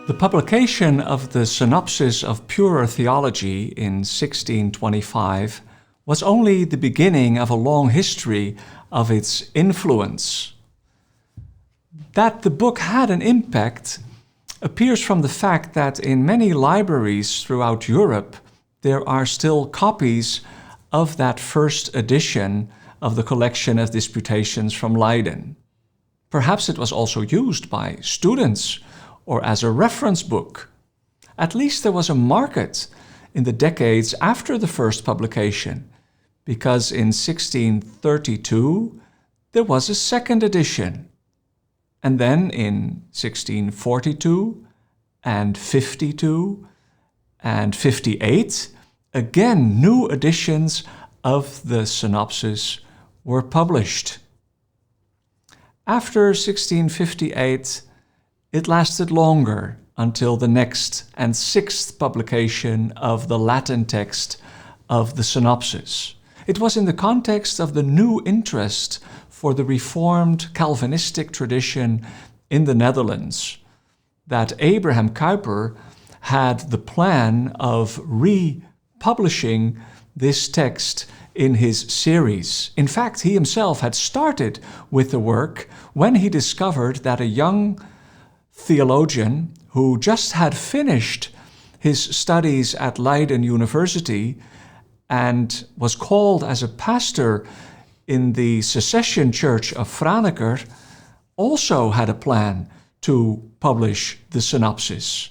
The publication of the Synopsis of Purer Theology in 1625 was only the beginning of a long history of its influence. That the book had an impact appears from the fact that in many libraries throughout Europe there are still copies of that first edition of the collection of disputations from Leiden. Perhaps it was also used by students or as a reference book. At least there was a market in the decades after the first publication, because in 1632 there was a second edition. And then in 1642 and 52 and 58, again new editions of the Synopsis were published. After 1658, it lasted longer until the next and sixth publication of the Latin text of the Synopsis. It was in the context of the new interest for the Reformed Calvinistic tradition in the Netherlands that Abraham Kuyper had the plan of republishing this text in his series. In fact, he himself had started with the work when he discovered that a young theologian who just had finished his studies at Leiden University and was called as a pastor in the Secession Church of Franeker also had a plan to publish the Synopsis.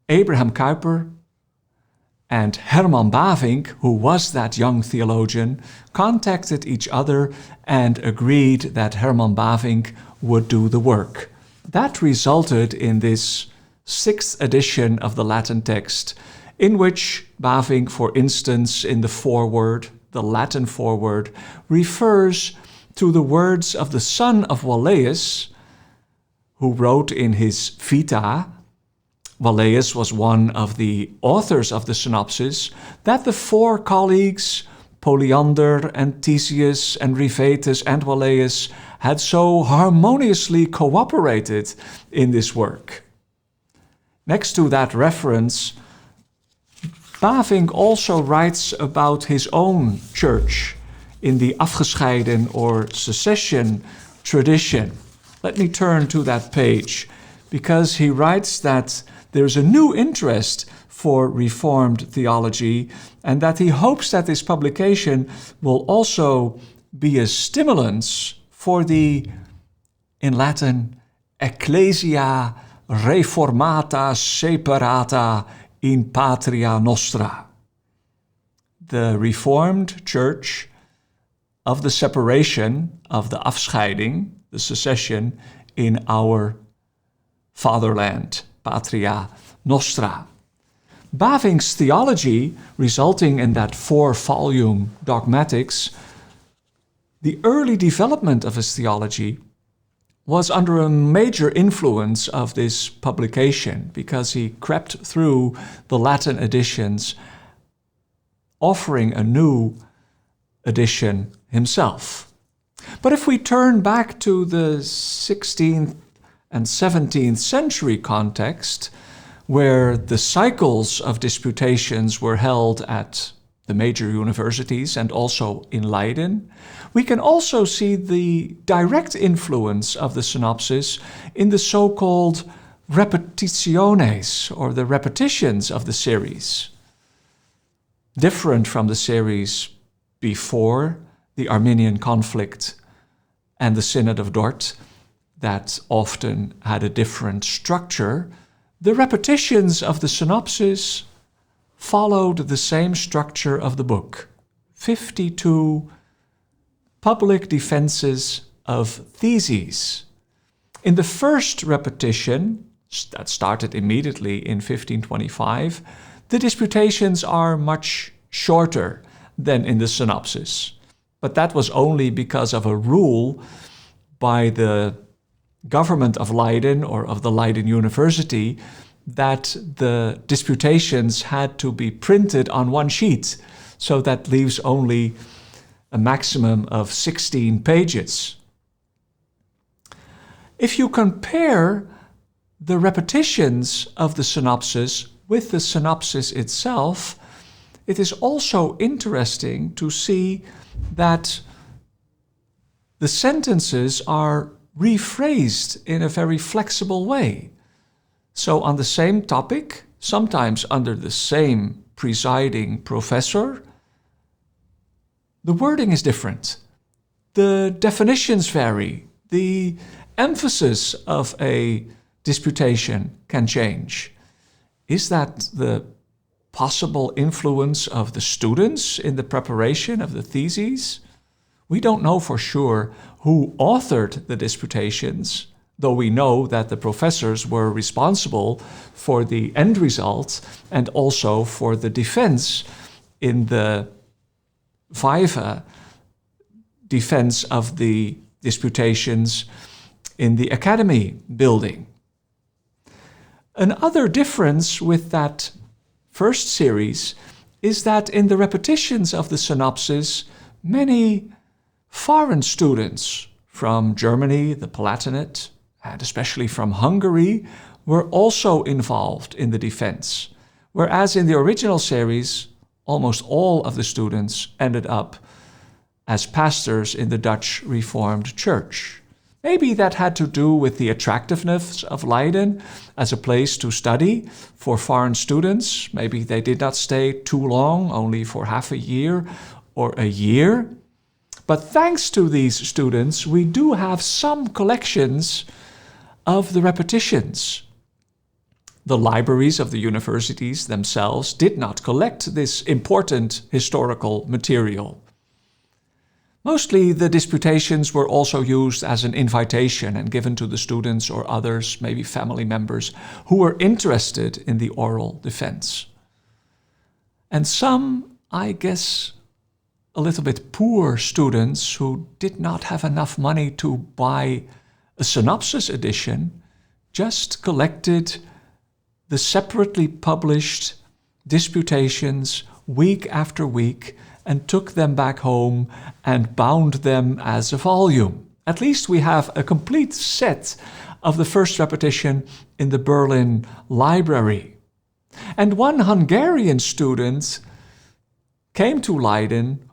Abraham Kuyper and Herman Bavinck, who was that young theologian, contacted each other and agreed that Herman Bavinck would do the work. That resulted in this sixth edition of the Latin text, in which Bavinck, for instance, in the foreword, the Latin foreword, refers to the words of the son of Walaeus, who wrote in his Vita. Walaeus was one of the authors of the Synopsis, that the four colleagues, Polyander and Theseus and Rivetus and Walaeus, had so harmoniously cooperated in this work. Next to that reference, Bavinck also writes about his own church in the afgescheiden or secession tradition. Let me turn to that page, because he writes that there's a new interest for Reformed theology and that he hopes that this publication will also be a stimulus for the, in Latin, Ecclesia Reformata Separata in Patria Nostra, the Reformed Church of the separation, of the afscheiding, the secession, in our fatherland, Patria Nostra. Bavinck's theology, resulting in that 4-volume Dogmatics, the early development of his theology was under a major influence of this publication, because he crept through the Latin editions, offering a new edition himself. But if we turn back to the 16th and 17th century context, where the cycles of disputations were held at the major universities and also in Leiden, we can also see the direct influence of the Synopsis in the so-called repetitiones, or the repetitions of the series. Different from the series before the Arminian conflict and the Synod of Dort, that often had a different structure, the repetitions of the Synopsis followed the same structure of the book. 52 public defenses of theses. In the first repetition, that started immediately in 1525, the disputations are much shorter than in the Synopsis. But that was only because of a rule by the government of Leiden, or of the Leiden University, that the disputations had to be printed on one sheet. So that leaves only a maximum of 16 pages. If you compare the repetitions of the synopsis with the synopsis itself, it is also interesting to see that the sentences are rephrased in a very flexible way. So on the same topic, sometimes under the same presiding professor, the wording is different. The definitions vary. The emphasis of a disputation can change. Is that the possible influence of the students in the preparation of the theses? We don't know for sure who authored the disputations, though we know that the professors were responsible for the end result and also for the defense in the viva, defense of the disputations in the academy building. Another difference with that first series is that in the repetitions of the synopsis, many foreign students from Germany, the Palatinate, and especially from Hungary, were also involved in the defense, whereas in the original series, almost all of the students ended up as pastors in the Dutch Reformed Church. Maybe that had to do with the attractiveness of Leiden as a place to study for foreign students. Maybe they did not stay too long, only for half a year or a year. But thanks to these students, we do have some collections of the repetitions. The libraries of the universities themselves did not collect this important historical material. Mostly the disputations were also used as an invitation and given to the students or others, maybe family members, who were interested in the oral defense. And some, I guess, a little bit poor students who did not have enough money to buy a synopsis edition, just collected the separately published disputations week after week and took them back home and bound them as a volume. At least we have a complete set of the first repetition in the Berlin Library. And one Hungarian student came to Leiden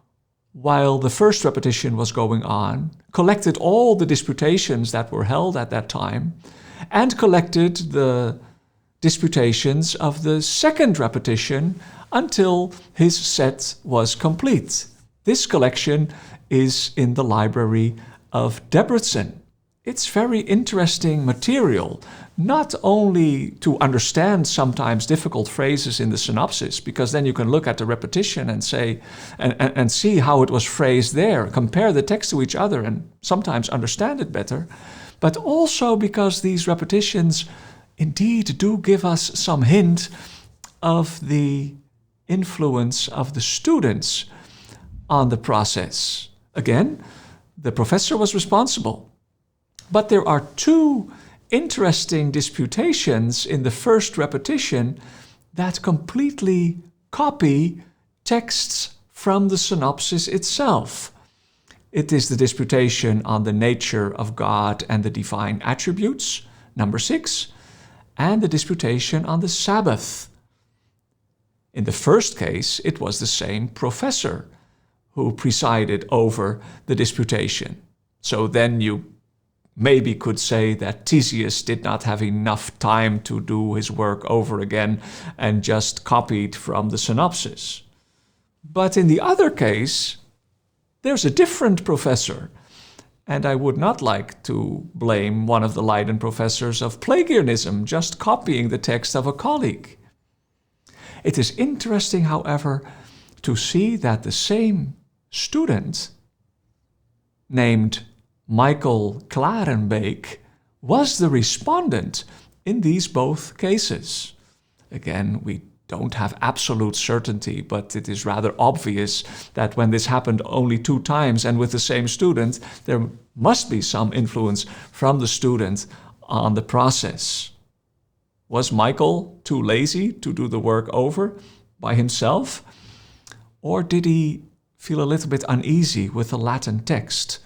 while the first repetition was going on, collected all the disputations that were held at that time, and collected the disputations of the second repetition until his set was complete. This collection is in the library of Debrecen. It's very interesting material, not only to understand sometimes difficult phrases in the synopsis, because then you can look at the repetition and say and see how it was phrased there, compare the text to each other and sometimes understand it better, but also because these repetitions indeed do give us some hint of the influence of the students on the process. Again, the professor was responsible. But there are two interesting disputations in the first repetition that completely copy texts from the synopsis itself. It is the disputation on the nature of God and the divine attributes, number 6, and the disputation on the Sabbath. In the first case, it was the same professor who presided over the disputation. So then you maybe could say that Theseus did not have enough time to do his work over again and just copied from the synopsis. But in the other case, there's a different professor, and I would not like to blame one of the Leiden professors of plagiarism, just copying the text of a colleague. It is interesting, however, to see that the same student named Michael Klarenbeek was the respondent in these both cases. Again, we don't have absolute certainty, but it is rather obvious that when this happened only 2 times and with the same student, there must be some influence from the student on the process. Was Michael too lazy to do the work over by himself? Or did he feel a little bit uneasy with the Latin text,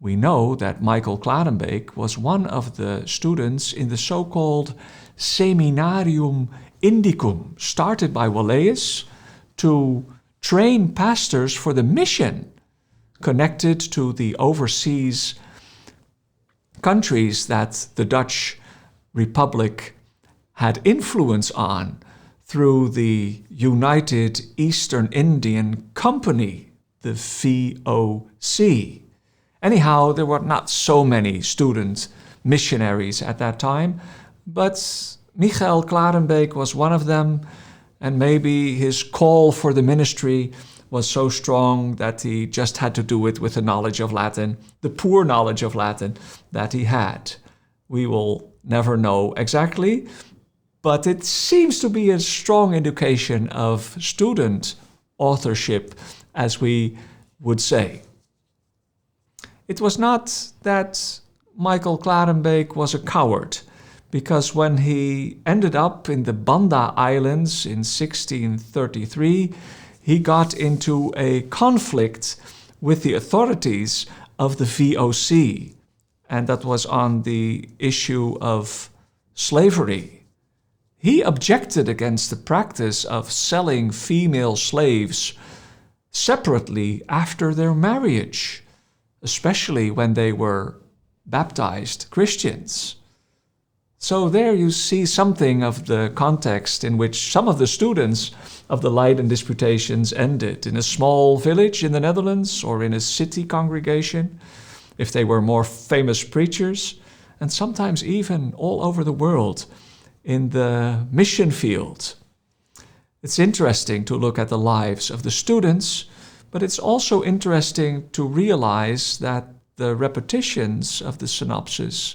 We know that Michael Klarenbeek was one of the students in the so-called Seminarium Indicum, started by Walleus to train pastors for the mission connected to the overseas countries that the Dutch Republic had influence on through the United Eastern Indian Company, the VOC. Anyhow, there were not so many student missionaries at that time, but Michael Klarenbeek was one of them, and maybe his call for the ministry was so strong that he just had to do it with the knowledge of Latin, the poor knowledge of Latin that he had. We will never know exactly, but it seems to be a strong indication of student authorship, as we would say. It was not that Michael Klarenbeek was a coward, because when he ended up in the Banda Islands in 1633, he got into a conflict with the authorities of the VOC, and that was on the issue of slavery. He objected against the practice of selling female slaves separately after their marriage, especially when they were baptized Christians. So there you see something of the context in which some of the students of the Leiden disputations ended, in a small village in the Netherlands or in a city congregation, if they were more famous preachers, and sometimes even all over the world in the mission field. It's interesting to look at the lives of the students, but it's also interesting to realize that the repetitions of the Synopsis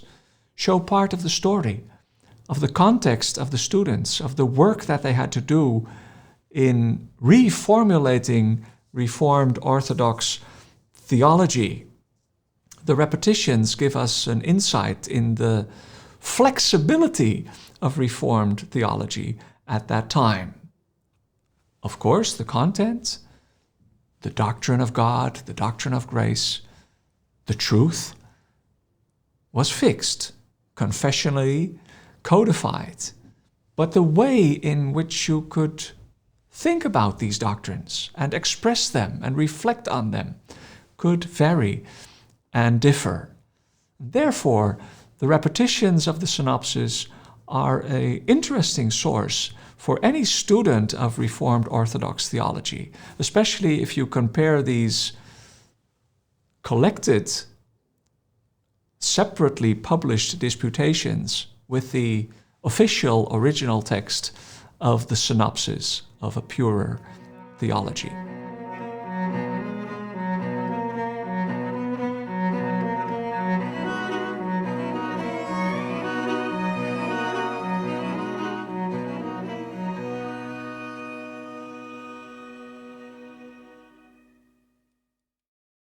show part of the story, of the context of the students, of the work that they had to do in reformulating Reformed Orthodox theology. The repetitions give us an insight in the flexibility of Reformed theology at that time. Of course, the content, the doctrine of God, the doctrine of grace, the truth was fixed, confessionally codified. But the way in which you could think about these doctrines and express them and reflect on them could vary and differ. Therefore, the repetitions of the Synopsis are an interesting source for any student of Reformed Orthodox theology, especially if you compare these collected, separately published disputations with the official original text of the Synopsis of a purer theology.